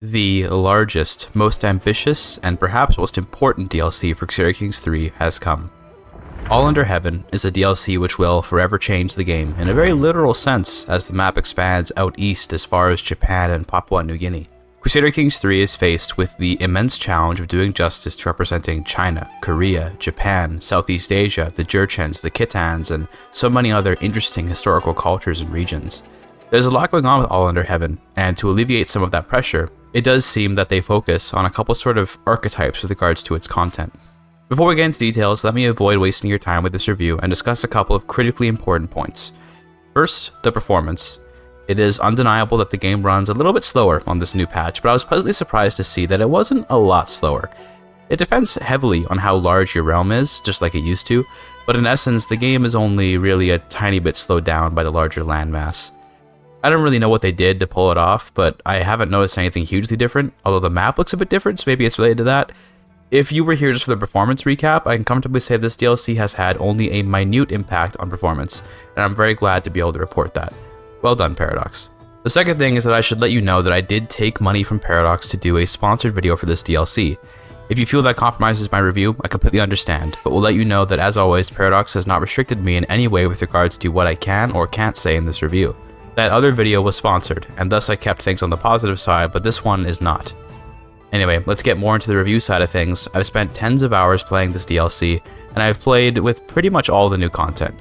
The largest, most ambitious, and perhaps most important DLC for Crusader Kings 3 has come. All Under Heaven is a DLC which will forever change the game in a very literal sense as the map expands out east as far as Japan and Papua New Guinea. Crusader Kings 3 is faced with the immense challenge of doing justice to representing China, Korea, Japan, Southeast Asia, the Jurchens, the Khitans, and so many other interesting historical cultures and regions. There's a lot going on with All Under Heaven, and to alleviate some of that pressure, it does seem that they focus on a couple sort of archetypes with regards to its content. Before we get into details, let me avoid wasting your time with this review and discuss a couple of critically important points. First, the performance. It is undeniable that the game runs a little bit slower on this new patch, but I was pleasantly surprised to see that it wasn't a lot slower. It depends heavily on how large your realm is, just like it used to, but in essence, the game is only really a tiny bit slowed down by the larger landmass. I don't really know what they did to pull it off, but I haven't noticed anything hugely different, although the map looks a bit different, so maybe it's related to that. If you were here just for the performance recap, I can comfortably say this DLC has had only a minute impact on performance, and I'm very glad to be able to report that. Well done, Paradox. The second thing is that I should let you know that I did take money from Paradox to do a sponsored video for this DLC. If you feel that compromises my review, I completely understand, but will let you know that as always, Paradox has not restricted me in any way with regards to what I can or can't say in this review. That other video was sponsored, and thus I kept things on the positive side, but this one is not. Anyway, let's get more into the review side of things. I've spent tens of hours playing this DLC, and I've played with pretty much all the new content.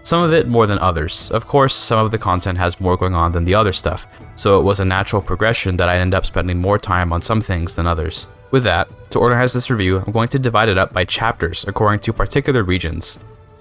Some of it more than others. Of course, some of the content has more going on than the other stuff, so it was a natural progression that I end up spending more time on some things than others. With that, to organize this review, I'm going to divide it up by chapters according to particular regions.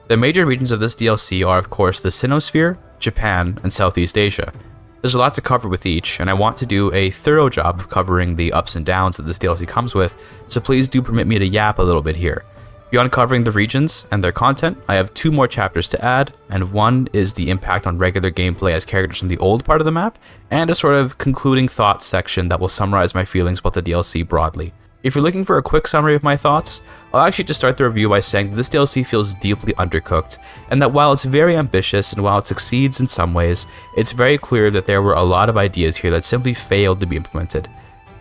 The major regions of this DLC are of course the Sinosphere, Japan, and Southeast Asia. There's a lot to cover with each, and I want to do a thorough job of covering the ups and downs that this DLC comes with, so please do permit me to yap a little bit here. Beyond covering the regions and their content, I have 2 more chapters to add, and one is the impact on regular gameplay as characters from the old part of the map, and a sort of concluding thoughts section that will summarize my feelings about the DLC broadly. If you're looking for a quick summary of my thoughts, I'll actually just start the review by saying that this DLC feels deeply undercooked, and that while it's very ambitious and while it succeeds in some ways, it's very clear that there were a lot of ideas here that simply failed to be implemented.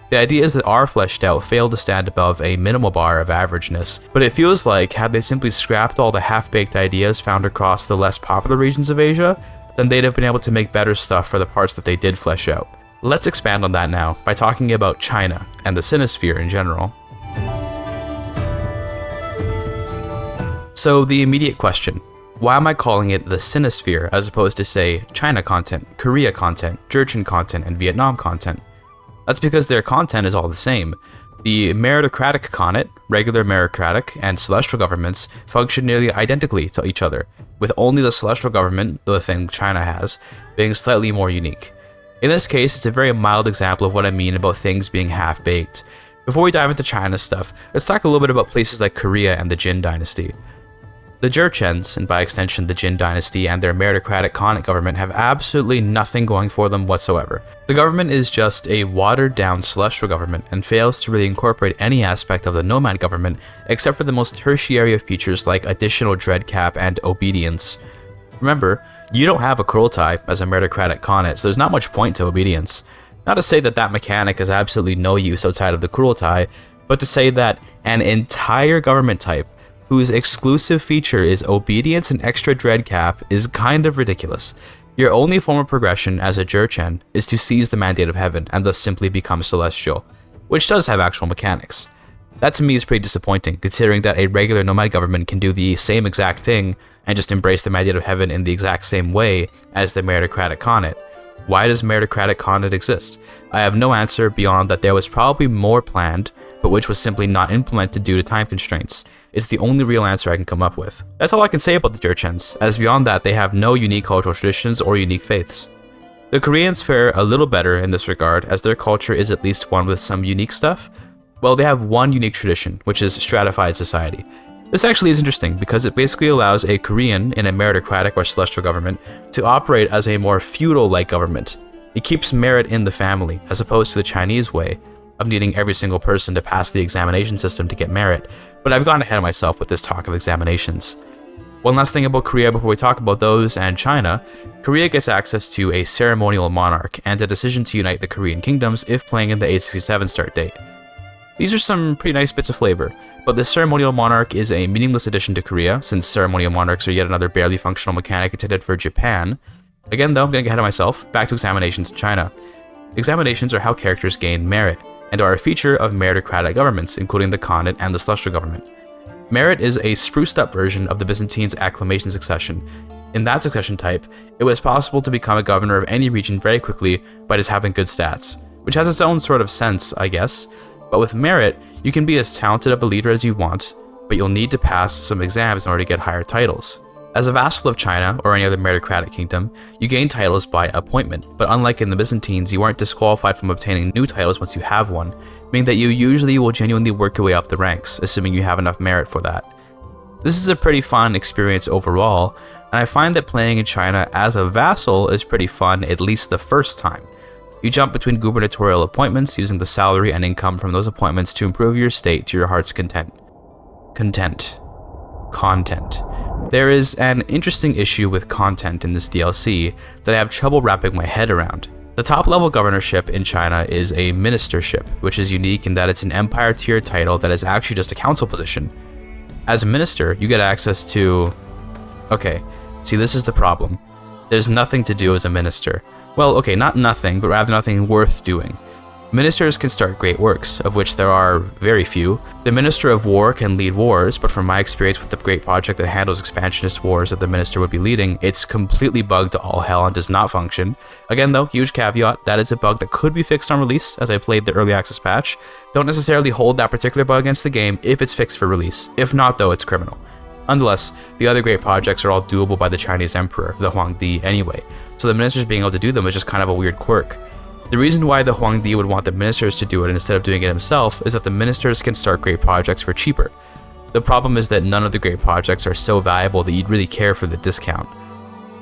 The ideas that are fleshed out fail to stand above a minimal bar of averageness, but it feels like had they simply scrapped all the half-baked ideas found across the less popular regions of Asia, then they'd have been able to make better stuff for the parts that they did flesh out. Let's expand on that now by talking about China and the Sinosphere in general. So the immediate question, why am I calling it the Sinosphere as opposed to say China content, Korea content, Jurchen content, and Vietnam content? That's because their content is all the same. The meritocratic Khanate, regular meritocratic, and celestial governments function nearly identically to each other, with only the celestial government, the thing China has, being slightly more unique. In this case, it's a very mild example of what I mean about things being half-baked. Before we dive into China stuff, let's talk a little bit about places like Korea and the Jin dynasty. The Jurchens, and by extension the Jin dynasty and their meritocratic Khanate government, have absolutely nothing going for them whatsoever. The government is just a watered-down celestial government and fails to really incorporate any aspect of the nomad government except for the most tertiary of features like additional dread cap and obedience. Remember, you don't have a Kurultai as a meritocratic Khanate, so there's not much point to obedience. Not to say that that mechanic has absolutely no use outside of the Kurultai, but to say that an entire government type whose exclusive feature is obedience and extra dread cap is kind of ridiculous. Your only form of progression as a Jurchen is to seize the Mandate of Heaven and thus simply become celestial, which does have actual mechanics. That to me is pretty disappointing, considering that a regular nomad government can do the same exact thing and just embrace the Mandate of Heaven in the exact same way as the meritocratic Khanate. Why does meritocratic Khanate exist? I have no answer beyond that there was probably more planned, but which was simply not implemented due to time constraints. It's the only real answer I can come up with. That's all I can say about the Jurchens, as beyond that they have no unique cultural traditions or unique faiths. The Koreans fare a little better in this regard, as their culture is at least one with some unique stuff. Well, they have one unique tradition, which is stratified society. This actually is interesting because it basically allows a Korean in a meritocratic or celestial government to operate as a more feudal-like government. It keeps merit in the family, as opposed to the Chinese way of needing every single person to pass the examination system to get merit, but I've gone ahead of myself with this talk of examinations. One last thing about Korea before we talk about those and China. Korea gets access to a ceremonial monarch and a decision to unite the Korean kingdoms if playing in the 867 start date. These are some pretty nice bits of flavor, but the ceremonial monarch is a meaningless addition to Korea, since ceremonial monarchs are yet another barely functional mechanic intended for Japan. Again though, I'm getting ahead of myself, back to examinations in China. Examinations are how characters gain merit, and are a feature of meritocratic governments, including the Khanate and the Celestial government. Merit is a spruced up version of the Byzantines' acclamation succession. In that succession type, it was possible to become a governor of any region very quickly by just having good stats, which has its own sort of sense, I guess. But with merit, you can be as talented of a leader as you want, but you'll need to pass some exams in order to get higher titles. As a vassal of China, or any other meritocratic kingdom, you gain titles by appointment, but unlike in the Byzantines, you aren't disqualified from obtaining new titles once you have one, meaning that you usually will genuinely work your way up the ranks, assuming you have enough merit for that. This is a pretty fun experience overall, and I find that playing in China as a vassal is pretty fun at least the first time. You jump between gubernatorial appointments using the salary and income from those appointments to improve your state to your heart's content. Content. There is an interesting issue with content in this DLC that I have trouble wrapping my head around. The top level governorship in China is a ministership, which is unique in that it's an empire tier title that is actually just a council position. As a minister, you get access to... Okay, see, this is the problem. There's nothing to do as a minister. Well, okay, not nothing, but rather nothing worth doing. Ministers can start great works, of which there are very few. The Minister of War can lead wars, but from my experience with the great project that handles expansionist wars that the minister would be leading, it's completely bugged to all hell and does not function. Again though, huge caveat, that is a bug that could be fixed on release, as I played the early access patch. Don't necessarily hold that particular bug against the game if it's fixed for release. If not though, it's criminal. Nonetheless, the other great projects are all doable by the Chinese emperor, the Huangdi, anyway, so the ministers being able to do them is just kind of a weird quirk. The reason why the Huangdi would want the ministers to do it instead of doing it himself is that the ministers can start great projects for cheaper. The problem is that none of the great projects are so valuable that you'd really care for the discount.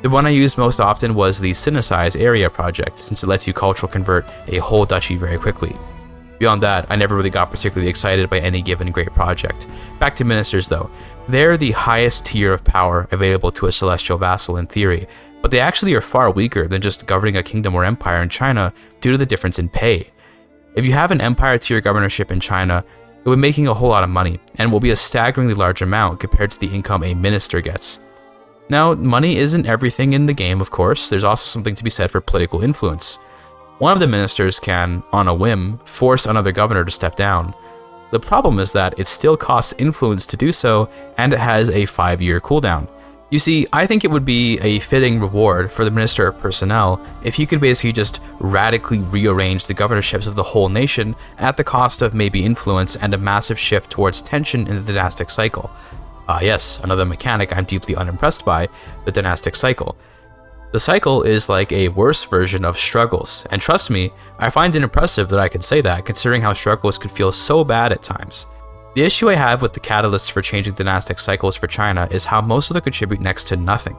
The one I used most often was the Sinosphere area project, since it lets you cultural convert a whole duchy very quickly. Beyond that, I never really got particularly excited by any given great project. Back to ministers though. They're the highest tier of power available to a celestial vassal in theory, but they actually are far weaker than just governing a kingdom or empire in China due to the difference in pay. If you have an empire tier governorship in China, it would be making a whole lot of money, and will be a staggeringly large amount compared to the income a minister gets. Now, money isn't everything in the game, of course. There's also something to be said for political influence. One of the ministers can, on a whim, force another governor to step down. The problem is that it still costs influence to do so, and it has a 5-year cooldown. You see, I think it would be a fitting reward for the Minister of Personnel if he could basically just radically rearrange the governorships of the whole nation at the cost of maybe influence and a massive shift towards tension in the dynastic cycle. Yes, another mechanic I'm deeply unimpressed by, the dynastic cycle. The cycle is like a worse version of struggles, and trust me, I find it impressive that I can say that considering how struggles could feel so bad at times. The issue I have with the catalysts for changing dynastic cycles for China is how most of them contribute next to nothing.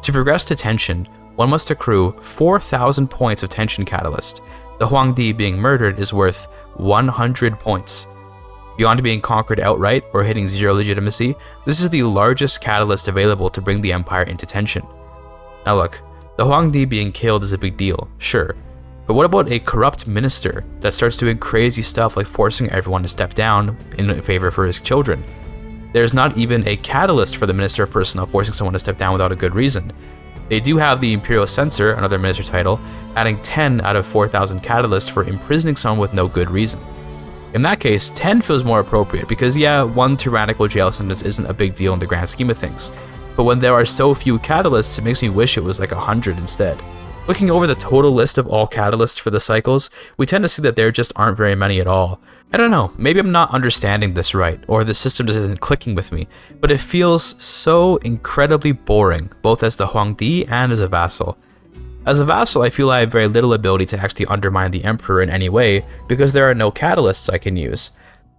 To progress to tension, one must accrue 4,000 points of tension catalyst. The Huangdi being murdered is worth 100 points. Beyond being conquered outright or hitting 0 legitimacy, this is the largest catalyst available to bring the empire into tension. Now look, the Huangdi being killed is a big deal, sure. But what about a corrupt minister that starts doing crazy stuff like forcing everyone to step down in favor for his children? There's not even a catalyst for the Minister of Personnel forcing someone to step down without a good reason. They do have the Imperial Censor, another minister title, adding 10 out of 4,000 catalysts for imprisoning someone with no good reason. In that case, 10 feels more appropriate because yeah, one tyrannical jail sentence isn't a big deal in the grand scheme of things. But when there are so few catalysts, it makes me wish it was like 100 instead. Looking over the total list of all catalysts for the cycles, we tend to see that there just aren't very many at all. I don't know, maybe I'm not understanding this right, or the system just isn't clicking with me, but it feels so incredibly boring, both as the Huangdi and as a vassal. As a vassal, I feel I have very little ability to actually undermine the emperor in any way, because there are no catalysts I can use.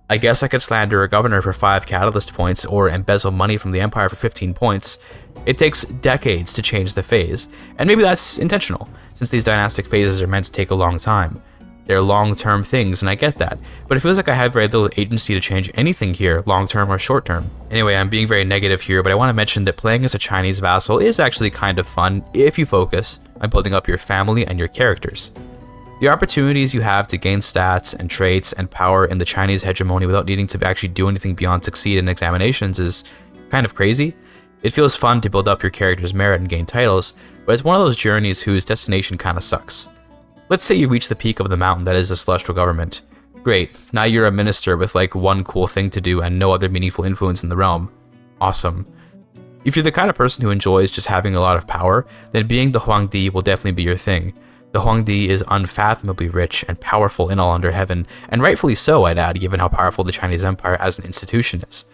I guess I could slander a governor for 5 catalyst points, or embezzle money from the empire for 15 points. It takes decades to change the phase, and maybe that's intentional, since these dynastic phases are meant to take a long time. They're long-term things, and I get that, but it feels like I have very little agency to change anything here, long-term or short-term. Anyway, I'm being very negative here, but I want to mention that playing as a Chinese vassal is actually kind of fun if you focus on building up your family and your characters. The opportunities you have to gain stats and traits and power in the Chinese hegemony without needing to actually do anything beyond succeed in examinations is kind of crazy. It feels fun to build up your character's merit and gain titles, but it's one of those journeys whose destination kind of sucks. Let's say you reach the peak of the mountain that is the celestial government. Great, now you're a minister with like one cool thing to do and no other meaningful influence in the realm. Awesome. If you're the kind of person who enjoys just having a lot of power, then being the Huangdi will definitely be your thing. The Huangdi is unfathomably rich and powerful in all under heaven, and rightfully so, I'd add, given how powerful the Chinese Empire as an institution is.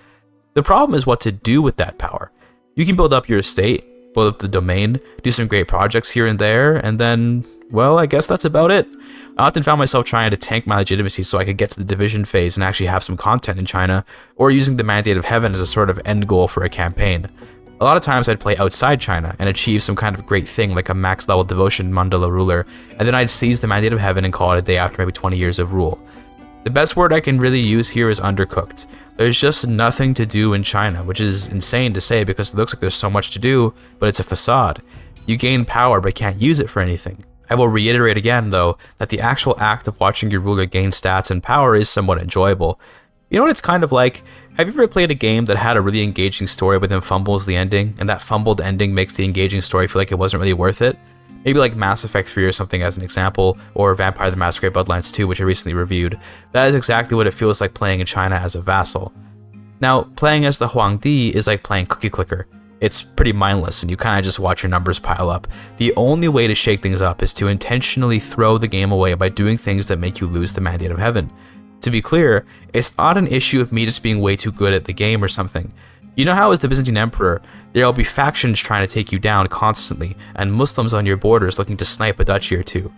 The problem is what to do with that power. You can build up your estate, build up the domain, do some great projects here and there, and then, well, I guess that's about it. I often found myself trying to tank my legitimacy so I could get to the division phase and actually have some content in China, or using the Mandate of Heaven as a sort of end goal for a campaign. A lot of times I'd play outside China and achieve some kind of great thing like a max level devotion mandala ruler, and then I'd seize the Mandate of Heaven and call it a day after maybe 20 years of rule. The best word I can really use here is undercooked. There's just nothing to do in China, which is insane to say because it looks like there's so much to do, but it's a facade. You gain power but can't use it for anything. I will reiterate again, though, that the actual act of watching your ruler gain stats and power is somewhat enjoyable. You know what it's kind of like? Have you ever played a game that had a really engaging story but then fumbles the ending, and that fumbled ending makes the engaging story feel like it wasn't really worth it? Maybe like Mass Effect 3 or something as an example, or Vampire the Masquerade Bloodlines 2, which I recently reviewed. That is exactly what it feels like playing in China as a vassal. Now, playing as the Huangdi is like playing Cookie Clicker. It's pretty mindless, and you kind of just watch your numbers pile up. The only way to shake things up is to intentionally throw the game away by doing things that make you lose the Mandate of Heaven. To be clear, it's not an issue of me just being way too good at the game or something. You know how as the Byzantine Emperor, there will be factions trying to take you down constantly, and Muslims on your borders looking to snipe a duchy or two.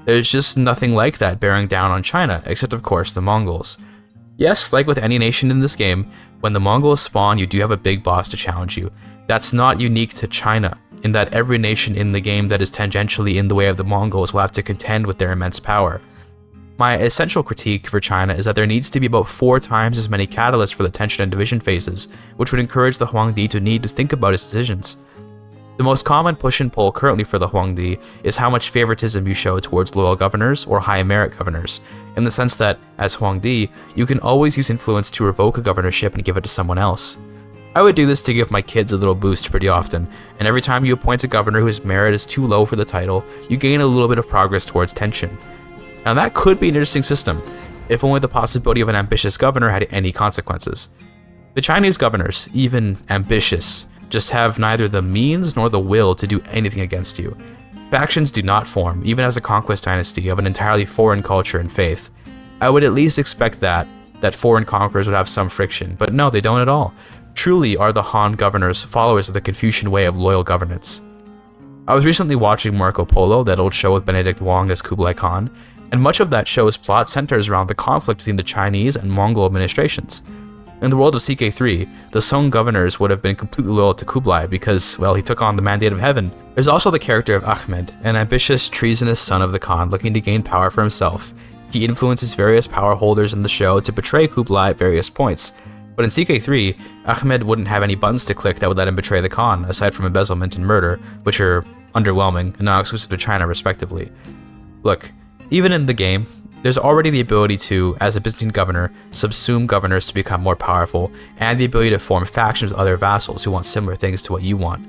There's just nothing like that bearing down on China, except of course the Mongols. Yes, like with any nation in this game, when the Mongols spawn, you do have a big boss to challenge you. That's not unique to China, in that every nation in the game that is tangentially in the way of the Mongols will have to contend with their immense power. My essential critique for China is that there needs to be about 4 times as many catalysts for the tension and division phases, which would encourage the Huangdi to need to think about its decisions. The most common push and pull currently for the Huangdi is how much favoritism you show towards loyal governors or high merit governors, in the sense that, as Huangdi, you can always use influence to revoke a governorship and give it to someone else. I would do this to give my kids a little boost pretty often, and every time you appoint a governor whose merit is too low for the title, you gain a little bit of progress towards tension. Now that could be an interesting system, if only the possibility of an ambitious governor had any consequences. The Chinese governors, even ambitious, just have neither the means nor the will to do anything against you. Factions do not form, even as a conquest dynasty of an entirely foreign culture and faith. I would at least expect that foreign conquerors would have some friction, but no, they don't at all. Truly are the Han governors followers of the Confucian way of loyal governance. I was recently watching Marco Polo, that old show with Benedict Wong as Kublai Khan, and much of that show's plot centers around the conflict between the Chinese and Mongol administrations. In the world of CK3, the Song governors would have been completely loyal to Kublai because, well, he took on the Mandate of Heaven. There's also the character of Ahmed, an ambitious, treasonous son of the Khan looking to gain power for himself. He influences various power holders in the show to betray Kublai at various points. But in CK3, Ahmed wouldn't have any buttons to click that would let him betray the Khan, aside from embezzlement and murder, which are underwhelming and not exclusive to China respectively. Look, even in the game, there's already the ability to, as a Byzantine governor, subsume governors to become more powerful, and the ability to form factions with other vassals who want similar things to what you want.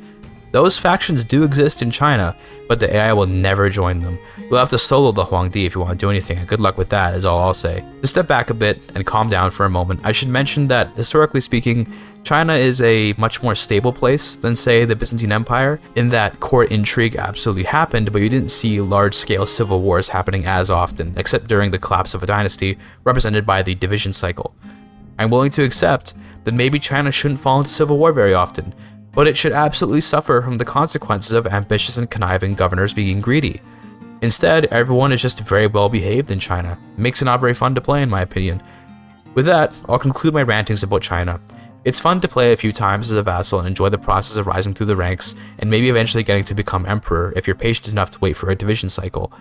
Those factions do exist in China, but the AI will never join them. You'll have to solo the Huangdi if you want to do anything, and good luck with that is all I'll say. To step back a bit and calm down for a moment, I should mention that, historically speaking, China is a much more stable place than, say, the Byzantine Empire, in that court intrigue absolutely happened, but you didn't see large-scale civil wars happening as often, except during the collapse of a dynasty, represented by the division cycle. I'm willing to accept that maybe China shouldn't fall into civil war very often, but it should absolutely suffer from the consequences of ambitious and conniving governors being greedy. Instead, everyone is just very well behaved in China. It makes it not very fun to play, in my opinion. With that, I'll conclude my rantings about China. It's fun to play a few times as a vassal and enjoy the process of rising through the ranks, and maybe eventually getting to become emperor if you're patient enough to wait for a division cycle.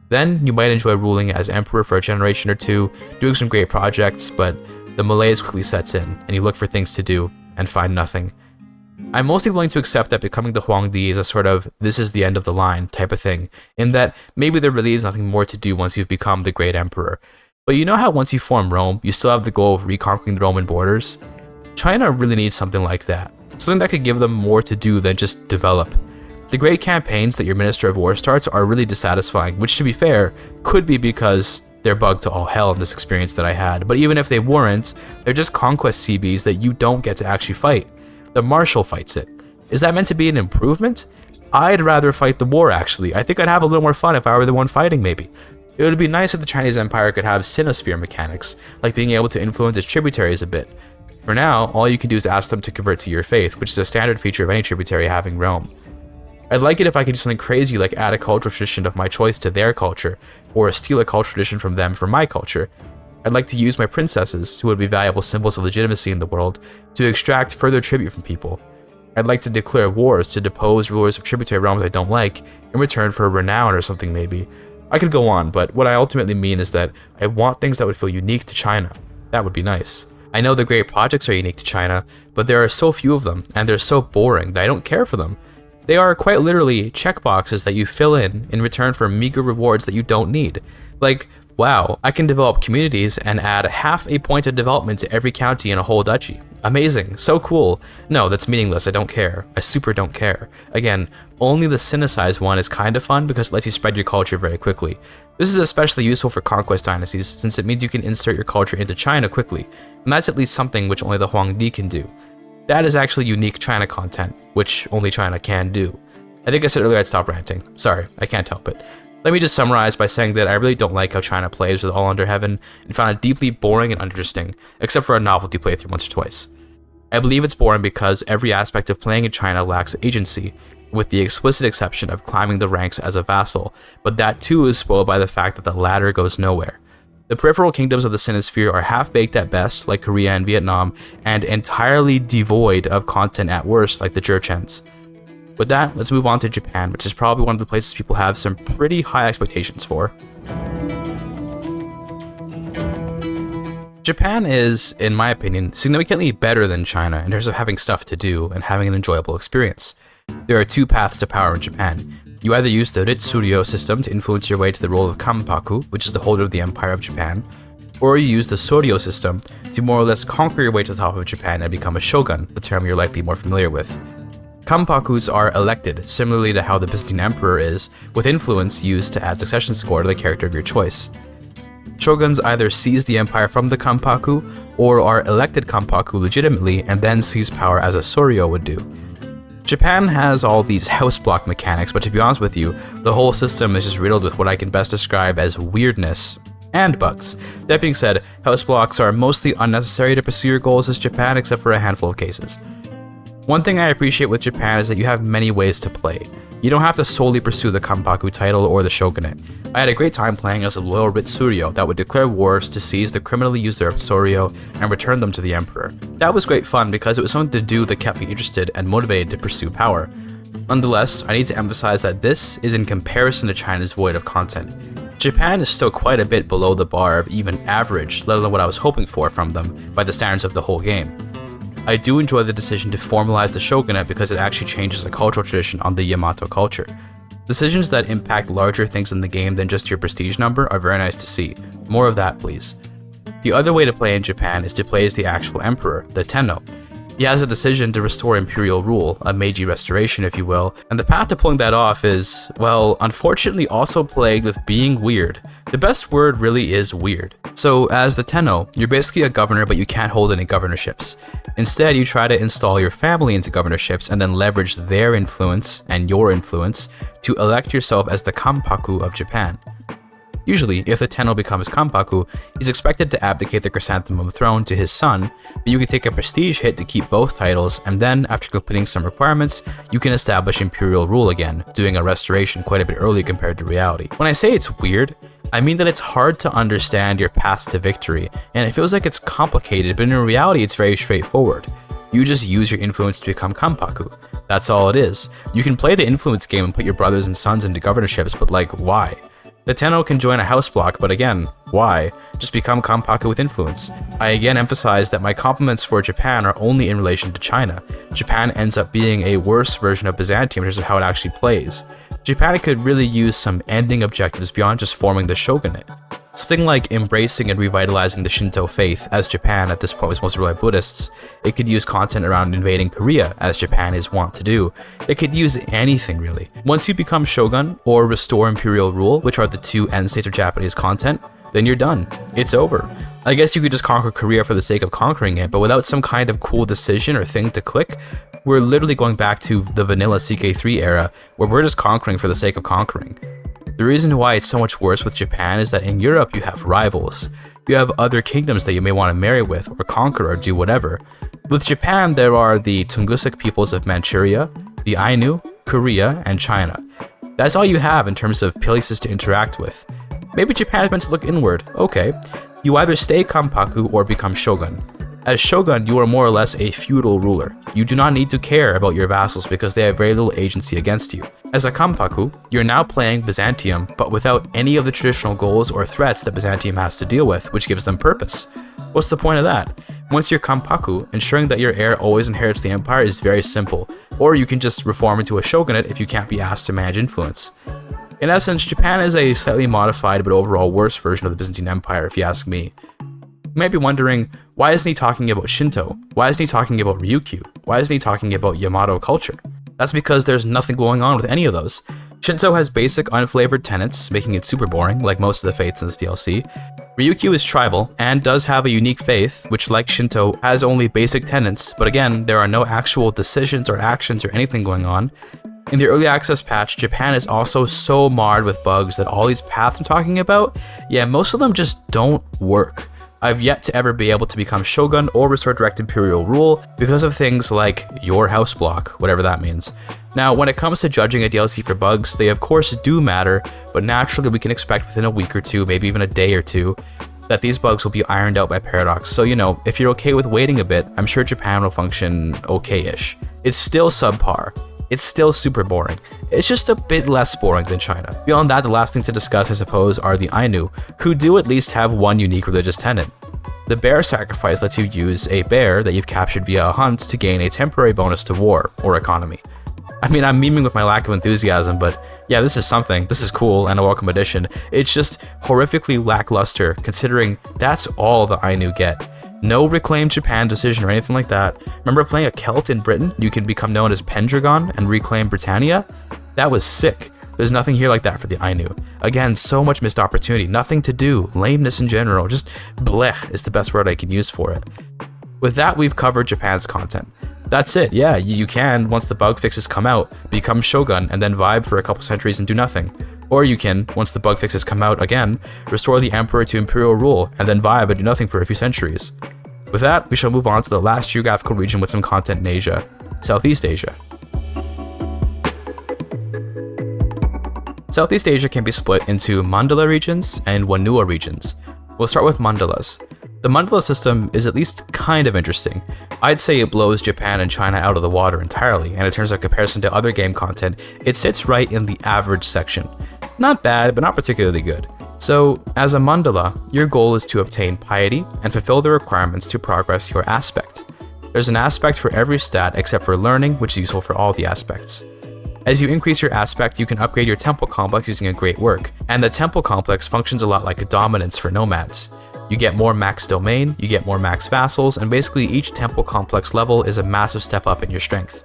Then you might enjoy ruling as emperor for a generation or two, doing some great projects, but the malaise quickly sets in, and you look for things to do, and find nothing. I'm mostly willing to accept that becoming the Huangdi is a sort of this is the end of the line type of thing, in that maybe there really is nothing more to do once you've become the great emperor. But you know how once you form Rome, you still have the goal of reconquering the Roman borders? China really needs something like that. Something that could give them more to do than just develop. The great campaigns that your Minister of War starts are really dissatisfying, which to be fair, could be because they're bugged to all hell in this experience that I had. But even if they weren't, they're just conquest CBs that you don't get to actually fight. The Marshal fights it. Is that meant to be an improvement? I'd rather fight the war, actually. I think I'd have a little more fun if I were the one fighting, maybe. It would be nice if the Chinese Empire could have Sinosphere mechanics, like being able to influence its tributaries a bit. For now, all you can do is ask them to convert to your faith, which is a standard feature of any tributary having Rome. I'd like it if I could do something crazy like add a cultural tradition of my choice to their culture, or steal a cultural tradition from them for my culture. I'd like to use my princesses, who would be valuable symbols of legitimacy in the world, to extract further tribute from people. I'd like to declare wars to depose rulers of tributary realms I don't like, in return for renown or something maybe. I could go on, but what I ultimately mean is that I want things that would feel unique to China. That would be nice. I know the great projects are unique to China, but there are so few of them, and they're so boring that I don't care for them. They are quite literally checkboxes that you fill in return for meager rewards that you don't need. Like, wow, I can develop communities and add half a point of development to every county in a whole duchy. Amazing, so cool. No, that's meaningless, I don't care. I super don't care. Again, only the Sinicize one is kind of fun because it lets you spread your culture very quickly. This is especially useful for conquest dynasties since it means you can insert your culture into China quickly, and that's at least something which only the Huangdi can do. That is actually unique China content, which only China can do. I think I said earlier I'd stop ranting. Sorry, I can't help it. Let me just summarize by saying that I really don't like how China plays with All Under Heaven and found it deeply boring and uninteresting, except for a novelty playthrough once or twice. I believe it's boring because every aspect of playing in China lacks agency, with the explicit exception of climbing the ranks as a vassal, but that too is spoiled by the fact that the ladder goes nowhere. The peripheral kingdoms of the Sinosphere are half-baked at best, like Korea and Vietnam, and entirely devoid of content at worst, like the Jurchens. With that, let's move on to Japan, which is probably one of the places people have some pretty high expectations for. Japan is, in my opinion, significantly better than China in terms of having stuff to do and having an enjoyable experience. There are two paths to power in Japan. You either use the Ritsuryo system to influence your way to the role of Kanpaku, which is the holder of the Empire of Japan, or you use the Soryo system to more or less conquer your way to the top of Japan and become a shogun, the term you're likely more familiar with. Kanpakus are elected, similarly to how the Byzantine Emperor is, with influence used to add succession score to the character of your choice. Shoguns either seize the empire from the Kanpaku, or are elected Kanpaku legitimately and then seize power as a Soryo would do. Japan has all these house block mechanics, but to be honest with you, the whole system is just riddled with what I can best describe as weirdness and bugs. That being said, house blocks are mostly unnecessary to pursue your goals as Japan, except for a handful of cases. One thing I appreciate with Japan is that you have many ways to play. You don't have to solely pursue the Kanpaku title or the shogunate. I had a great time playing as a loyal Ritsuryo that would declare wars to seize the criminally usurped Soryo and return them to the emperor. That was great fun because it was something to do that kept me interested and motivated to pursue power. Nonetheless, I need to emphasize that this is in comparison to China's void of content. Japan is still quite a bit below the bar of even average, let alone what I was hoping for from them by the standards of the whole game. I do enjoy the decision to formalize the shogunate because it actually changes the cultural tradition on the Yamato culture. Decisions that impact larger things in the game than just your prestige number are very nice to see. More of that, please. The other way to play in Japan is to play as the actual emperor, the Tenno. He has a decision to restore imperial rule, a Meiji restoration if you will, and the path to pulling that off is, well, unfortunately also plagued with being weird. The best word really is weird. So as the Tenno, you're basically a governor but you can't hold any governorships. Instead, you try to install your family into governorships and then leverage their influence and your influence to elect yourself as the Kanpaku of Japan. Usually, if the Tenno becomes Kanpaku, he's expected to abdicate the Chrysanthemum throne to his son, but you can take a prestige hit to keep both titles, and then, after completing some requirements, you can establish imperial rule again, doing a restoration quite a bit early compared to reality. When I say it's weird, I mean that it's hard to understand your path to victory, and it feels like it's complicated, but in reality it's very straightforward. You just use your influence to become Kanpaku. That's all it is. You can play the influence game and put your brothers and sons into governorships, but like, why? The Tenno can join a house block, but again, why? Just become Kanpaku with influence. I again emphasize that my compliments for Japan are only in relation to China. Japan ends up being a worse version of Byzantium in terms of how it actually plays. Japan could really use some ending objectives beyond just forming the shogunate. Something like embracing and revitalizing the Shinto faith, as Japan at this point was mostly ruled by Buddhists. It could use content around invading Korea, as Japan is wont to do. It could use anything really. Once you become shogun, or restore imperial rule, which are the two end states of Japanese content, then you're done. It's over. I guess you could just conquer Korea for the sake of conquering it, but without some kind of cool decision or thing to click, we're literally going back to the vanilla CK3 era, where we're just conquering for the sake of conquering. The reason why it's so much worse with Japan is that in Europe you have rivals. You have other kingdoms that you may want to marry with, or conquer, or do whatever. With Japan, there are the Tungusic peoples of Manchuria, the Ainu, Korea, and China. That's all you have in terms of places to interact with. Maybe Japan is meant to look inward. Okay. You either stay Kanpaku or become shogun. As shogun, you are more or less a feudal ruler. You do not need to care about your vassals because they have very little agency against you. As a Kanpaku, you're now playing Byzantium, but without any of the traditional goals or threats that Byzantium has to deal with, which gives them purpose. What's the point of that? Once you're Kanpaku, ensuring that your heir always inherits the empire is very simple, or you can just reform into a shogunate if you can't be asked to manage influence. In essence, Japan is a slightly modified but overall worse version of the Byzantine Empire, if you ask me. You might be wondering, why isn't he talking about Shinto? Why isn't he talking about Ryukyu? Why isn't he talking about Yamato culture? That's because there's nothing going on with any of those. Shinto has basic unflavored tenets, making it super boring, like most of the faiths in this DLC. Ryukyu is tribal, and does have a unique faith, which like Shinto, has only basic tenets, but again, there are no actual decisions or actions or anything going on. In the early access patch, Japan is also so marred with bugs that all these paths I'm talking about, yeah, most of them just don't work. I've yet to ever be able to become shogun or restore direct imperial rule because of things like your house block, whatever that means. Now, when it comes to judging a DLC for bugs, they of course do matter, but naturally we can expect within a week or two, maybe even a day or two, that these bugs will be ironed out by Paradox. So, if you're okay with waiting a bit, I'm sure Japan will function okay-ish. It's still subpar. It's still super boring. It's just a bit less boring than China. Beyond that, the last thing to discuss, I suppose, are the Ainu, who do at least have one unique religious tenet. The bear sacrifice lets you use a bear that you've captured via a hunt to gain a temporary bonus to war, or economy. I mean, I'm memeing with my lack of enthusiasm, but yeah, this is something. This is cool and a welcome addition. It's just horrifically lackluster, considering that's all the Ainu get. No reclaim Japan decision or anything like that. Remember playing a Celt in Britain? You can become known as Pendragon and reclaim Britannia? That was sick. There's nothing here like that for the Ainu. Again, so much missed opportunity, nothing to do, lameness in general, just blech is the best word I can use for it. With that, we've covered Japan's content. That's it, yeah, you can, once the bug fixes come out, become shogun and then vibe for a couple centuries and do nothing. Or you can, once the bug fixes come out again, restore the emperor to imperial rule and then vibe and do nothing for a few centuries. With that, we shall move on to the last geographical region with some content in Asia, Southeast Asia. Southeast Asia can be split into mandala regions and Wanua regions. We'll start with mandalas. The mandala system is at least kind of interesting. I'd say it blows Japan and China out of the water entirely, and in terms of comparison to other game content, it sits right in the average section. Not bad, but not particularly good. So, as a mandala, your goal is to obtain piety and fulfill the requirements to progress your aspect. There's an aspect for every stat except for learning, which is useful for all the aspects. As you increase your aspect, you can upgrade your temple complex using a great work, and the temple complex functions a lot like a dominance for nomads. You get more max domain, you get more max vassals, and basically each temple complex level is a massive step up in your strength.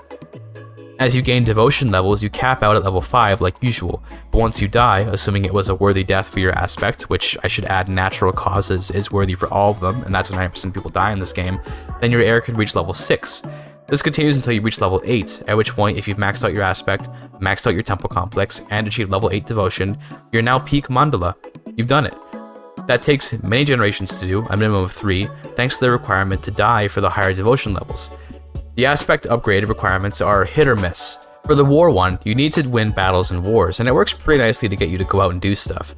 As you gain devotion levels, you cap out at level 5 like usual, but once you die, assuming it was a worthy death for your aspect, which I should add natural causes is worthy for all of them, and that's 90% of people die in this game, then your heir can reach level 6. This continues until you reach level 8, at which point if you've maxed out your aspect, maxed out your temple complex, and achieved level 8 devotion, you're now peak mandala. You've done it. That takes many generations to do, a minimum of 3, thanks to the requirement to die for the higher devotion levels. The aspect upgrade requirements are hit or miss. For the war one, you need to win battles and wars, and it works pretty nicely to get you to go out and do stuff.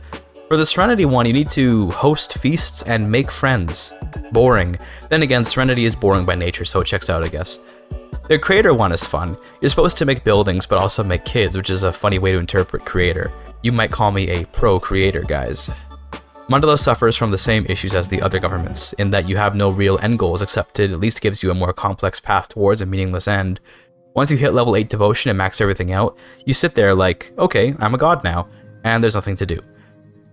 For the Serenity one, you need to host feasts and make friends. Boring. Then again, Serenity is boring by nature, so it checks out, I guess. The Creator one is fun. You're supposed to make buildings, but also make kids, which is a funny way to interpret Creator. You might call me a pro-creator, guys. Mandala suffers from the same issues as the other governments, in that you have no real end goals except it at least gives you a more complex path towards a meaningless end. Once you hit level 8 devotion and max everything out, you sit there like, okay, I'm a god now, and there's nothing to do.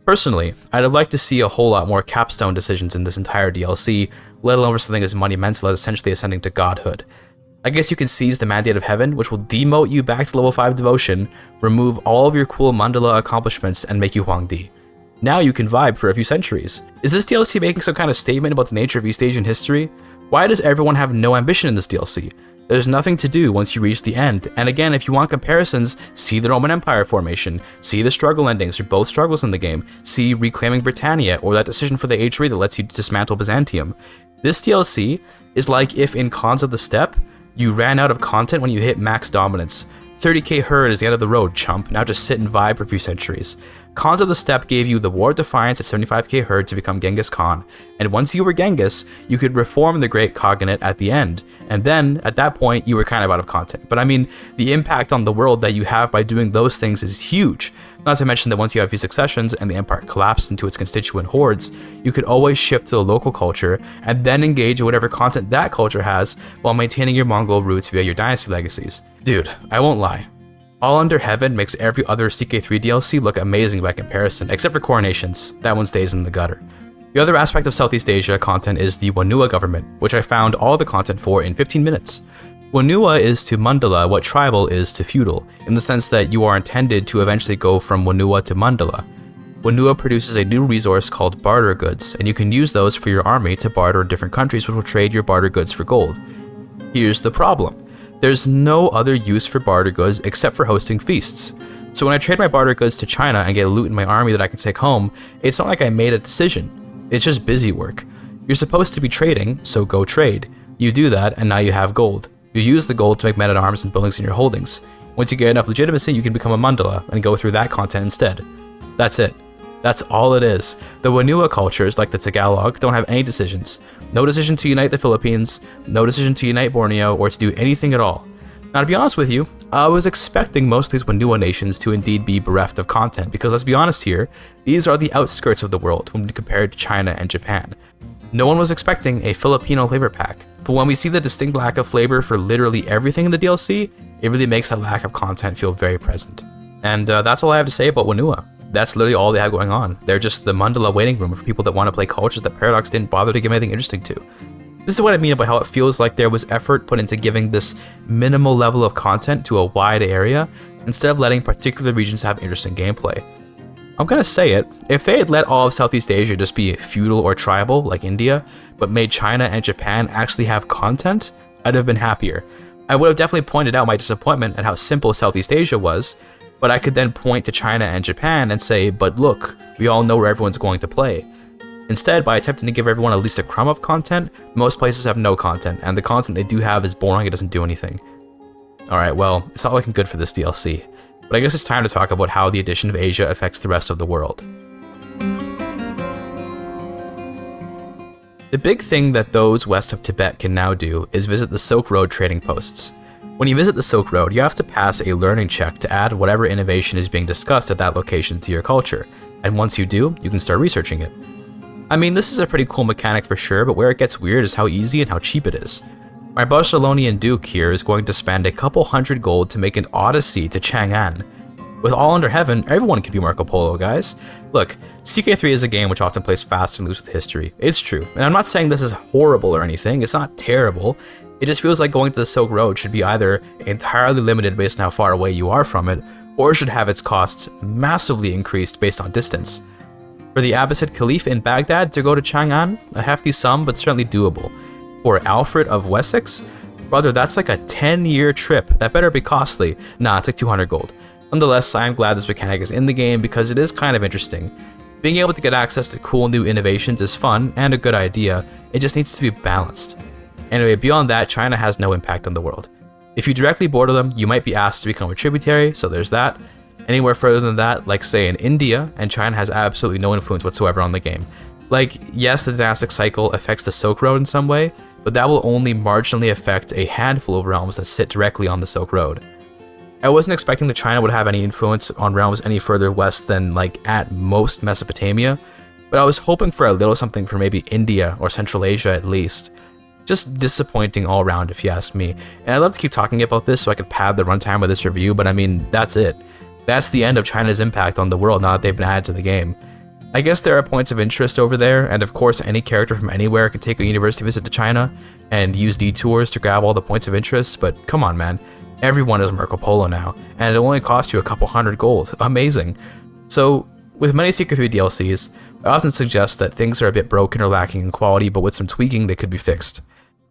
Personally, I'd like to see a whole lot more capstone decisions in this entire DLC, let alone for something as monumental as essentially ascending to godhood. I guess you can seize the Mandate of Heaven, which will demote you back to level 5 devotion, remove all of your cool Mandala accomplishments, and make you Huangdi. Now you can vibe for a few centuries. Is this DLC making some kind of statement about the nature of East Asian history? Why does everyone have no ambition in this DLC? There's nothing to do once you reach the end, and again, if you want comparisons, see the Roman Empire formation, see the struggle endings for both struggles in the game, see Reclaiming Britannia, or that decision for the H3 that lets you dismantle Byzantium. This DLC is like if in Cons of the Steppe, you ran out of content when you hit max dominance. 30k herd is the end of the road, chump, now just sit and vibe for a few centuries. Cons of the Steppe gave you the War of Defiance at 75k herd to become Genghis Khan, and once you were Genghis, you could reform the Great Khaganate at the end, and then, at that point, you were kind of out of content. But I mean, the impact on the world that you have by doing those things is huge. Not to mention that once you have these successions and the empire collapsed into its constituent hordes, you could always shift to the local culture and then engage in whatever content that culture has while maintaining your Mongol roots via your dynasty legacies. Dude, I won't lie. All Under Heaven makes every other CK3 DLC look amazing by comparison, except for Coronations. That one stays in the gutter. The other aspect of Southeast Asia content is the Wonua government, which I found all the content for in 15 minutes. Wonua is to Mandala what Tribal is to Feudal, in the sense that you are intended to eventually go from Wonua to Mandala. Wonua produces a new resource called barter goods, and you can use those for your army to barter in different countries which will trade your barter goods for gold. Here's the problem. There's no other use for barter goods except for hosting feasts. So when I trade my barter goods to China and get loot in my army that I can take home, it's not like I made a decision. It's just busy work. You're supposed to be trading, so go trade. You do that, and now you have gold. You use the gold to make men-at-arms and buildings in your holdings. Once you get enough legitimacy, you can become a Mandala and go through that content instead. That's it. That's all it is. The Wonua cultures, like the Tagalog, don't have any decisions. No decision to unite the Philippines, no decision to unite Borneo, or to do anything at all. Now, to be honest with you, I was expecting most of these Wonua nations to indeed be bereft of content, because let's be honest here, these are the outskirts of the world when compared to China and Japan. No one was expecting a Filipino flavor pack, but when we see the distinct lack of flavor for literally everything in the DLC, it really makes that lack of content feel very present. And that's all I have to say about Wonua. That's literally all they have going on. They're just the Mandala waiting room for people that want to play cultures that Paradox didn't bother to give anything interesting to. This is what I mean about how it feels like there was effort put into giving this minimal level of content to a wide area, instead of letting particular regions have interesting gameplay. I'm gonna say it, if they had let all of Southeast Asia just be feudal or tribal, like India, but made China and Japan actually have content, I'd have been happier. I would have definitely pointed out my disappointment at how simple Southeast Asia was, but I could then point to China and Japan and say, but look, we all know where everyone's going to play. Instead, by attempting to give everyone at least a crumb of content, most places have no content, and the content they do have is boring, it doesn't do anything. Alright, well, it's not looking good for this DLC, but I guess it's time to talk about how the addition of Asia affects the rest of the world. The big thing that those west of Tibet can now do is visit the Silk Road trading posts. When you visit the Silk Road, you have to pass a learning check to add whatever innovation is being discussed at that location to your culture, and once you do, you can start researching it. I mean, this is a pretty cool mechanic for sure, but where it gets weird is how easy and how cheap it is. My Barcelonian Duke here is going to spend a couple hundred gold to make an odyssey to Chang'an. With All Under Heaven, everyone can be Marco Polo, guys. Look, CK3 is a game which often plays fast and loose with history. It's true, and I'm not saying this is horrible or anything, it's not terrible. It just feels like going to the Silk Road should be either entirely limited based on how far away you are from it, or should have its costs massively increased based on distance. For the Abbasid Caliph in Baghdad to go to Chang'an, a hefty sum, but certainly doable. For Alfred of Wessex, brother, that's like a 10-year trip. That better be costly. Nah, it's like 200 gold. Nonetheless, I am glad this mechanic is in the game because it is kind of interesting. Being able to get access to cool new innovations is fun and a good idea, it just needs to be balanced. Anyway, beyond that, China has no impact on the world. If you directly border them, you might be asked to become a tributary, so there's that. Anywhere further than that, like say in India, and China has absolutely no influence whatsoever on the game. Like, yes, the dynastic cycle affects the Silk Road in some way, but that will only marginally affect a handful of realms that sit directly on the Silk Road. I wasn't expecting that China would have any influence on realms any further west than, like, at most Mesopotamia, but I was hoping for a little something for maybe India or Central Asia at least. Just disappointing all around, if you ask me. And I'd love to keep talking about this so I could pad the runtime of this review, but I mean, that's it. That's the end of China's impact on the world now that they've been added to the game. I guess there are points of interest over there, and of course any character from anywhere can take a university visit to China and use detours to grab all the points of interest, but come on man, everyone is Marco Polo now, and it only costs you a couple hundred gold. Amazing. So, with many Secret 3 DLCs, I often suggest that things are a bit broken or lacking in quality, but with some tweaking they could be fixed.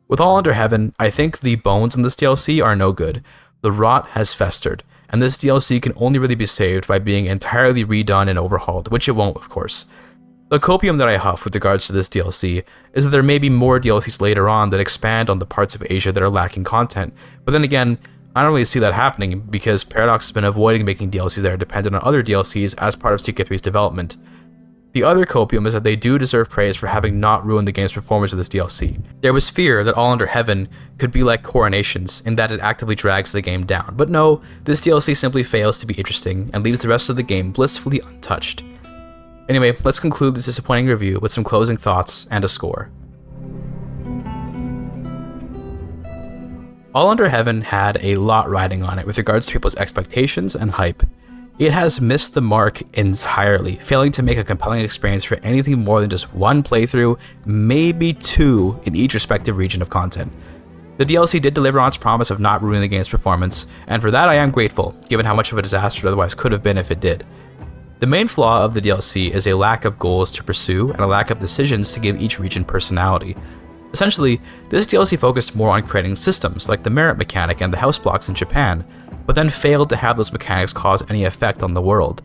With All Under Heaven, I think the bones in this DLC are no good. The rot has festered, and this DLC can only really be saved by being entirely redone and overhauled, which it won't, of course. The copium that I huff with regards to this DLC is that there may be more DLCs later on that expand on the parts of Asia that are lacking content, but then again, I don't really see that happening because Paradox has been avoiding making DLCs that are dependent on other DLCs as part of CK3's development. The other copium is that they do deserve praise for having not ruined the game's performance of this DLC. There was fear that All Under Heaven could be like Coronations in that it actively drags the game down, but no, this DLC simply fails to be interesting and leaves the rest of the game blissfully untouched. Anyway, let's conclude this disappointing review with some closing thoughts and a score. All Under Heaven had a lot riding on it with regards to people's expectations and hype. It has missed the mark entirely, failing to make a compelling experience for anything more than just one playthrough, maybe two in each respective region of content. The DLC did deliver on its promise of not ruining the game's performance, and for that I am grateful, given how much of a disaster it otherwise could have been if it did. The main flaw of the DLC is a lack of goals to pursue and a lack of decisions to give each region personality. Essentially, this DLC focused more on creating systems like the merit mechanic and the house blocks in Japan, but then failed to have those mechanics cause any effect on the world.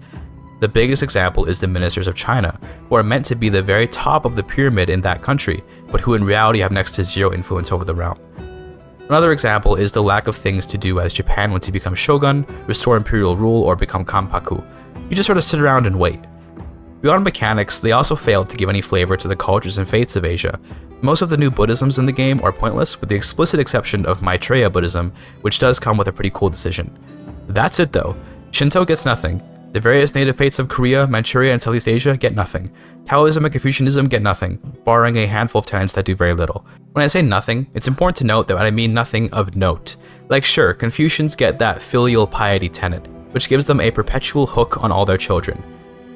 The biggest example is the Ministers of China, who are meant to be the very top of the pyramid in that country, but who in reality have next to zero influence over the realm. Another example is the lack of things to do as Japan wants to become shogun, restore imperial rule, or become kanpaku. You just sort of sit around and wait. Beyond mechanics, they also failed to give any flavor to the cultures and faiths of Asia. Most of the new Buddhisms in the game are pointless, with the explicit exception of Maitreya Buddhism, which does come with a pretty cool decision. That's it though. Shinto gets nothing. The various native faiths of Korea, Manchuria, and Southeast Asia get nothing. Taoism and Confucianism get nothing, barring a handful of tenets that do very little. When I say nothing, it's important to note that I mean nothing of note. Like sure, Confucians get that filial piety tenet, which gives them a perpetual hook on all their children.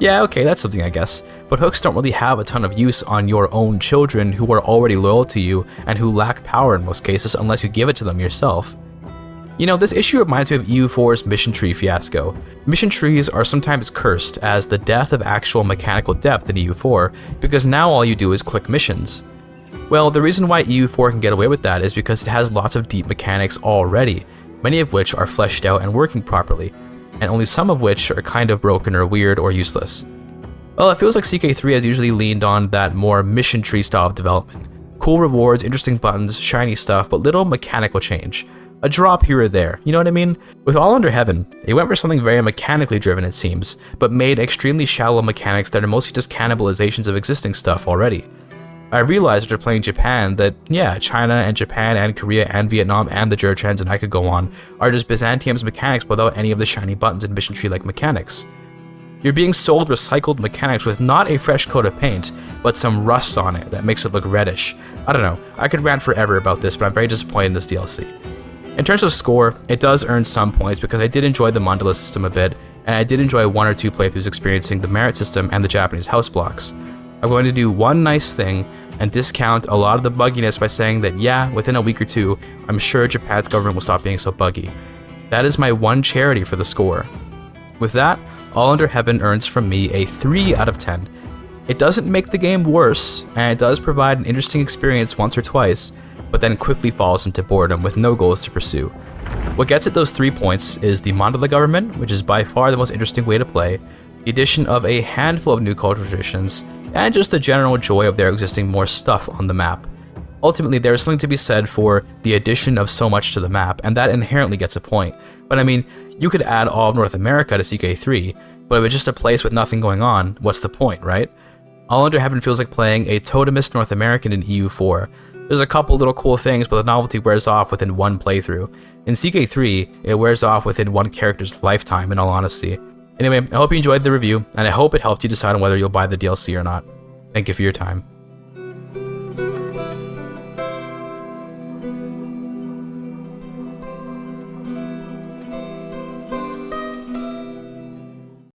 Yeah, okay, that's something I guess, but hooks don't really have a ton of use on your own children who are already loyal to you and who lack power in most cases unless you give it to them yourself. You know, this issue reminds me of EU4's mission tree fiasco. Mission trees are sometimes cursed as the death of actual mechanical depth in EU4 because now all you do is click missions. Well, the reason why EU4 can get away with that is because it has lots of deep mechanics already, many of which are fleshed out and working properly, and only some of which are kind of broken or weird or useless. Well, it feels like CK3 has usually leaned on that more mission tree style of development. Cool rewards, interesting buttons, shiny stuff, but little mechanical change. A drop here or there, you know what I mean? With All Under Heaven, they went for something very mechanically driven it seems, but made extremely shallow mechanics that are mostly just cannibalizations of existing stuff already. I realized after playing Japan that, yeah, China and Japan and Korea and Vietnam and the Jurchens, and I could go on, are just Byzantium's mechanics without any of the shiny buttons and mission tree-like mechanics. You're being sold recycled mechanics with not a fresh coat of paint, but some rust on it that makes it look reddish. I don't know, I could rant forever about this, but I'm very disappointed in this DLC. In terms of score, it does earn some points because I did enjoy the mandala system a bit, and I did enjoy one or two playthroughs experiencing the merit system and the Japanese house blocks. I'm going to do one nice thing and discount a lot of the bugginess by saying that yeah, within a week or two, I'm sure Japan's government will stop being so buggy. That is my one charity for the score. With that, All Under Heaven earns from me a 3 out of 10. It doesn't make the game worse, and it does provide an interesting experience once or twice, but then quickly falls into boredom with no goals to pursue. What gets it those 3 points is the mandala government, which is by far the most interesting way to play, the addition of a handful of new cultural traditions, and just the general joy of there existing more stuff on the map. Ultimately, there is something to be said for the addition of so much to the map, and that inherently gets a point. But I mean, you could add all of North America to CK3, but if it's just a place with nothing going on, what's the point, right? All Under Heaven feels like playing a totemist North American in EU4. There's a couple little cool things, but the novelty wears off within one playthrough. In CK3, it wears off within one character's lifetime, in all honesty. Anyway, I hope you enjoyed the review, and I hope it helped you decide on whether you'll buy the DLC or not. Thank you for your time.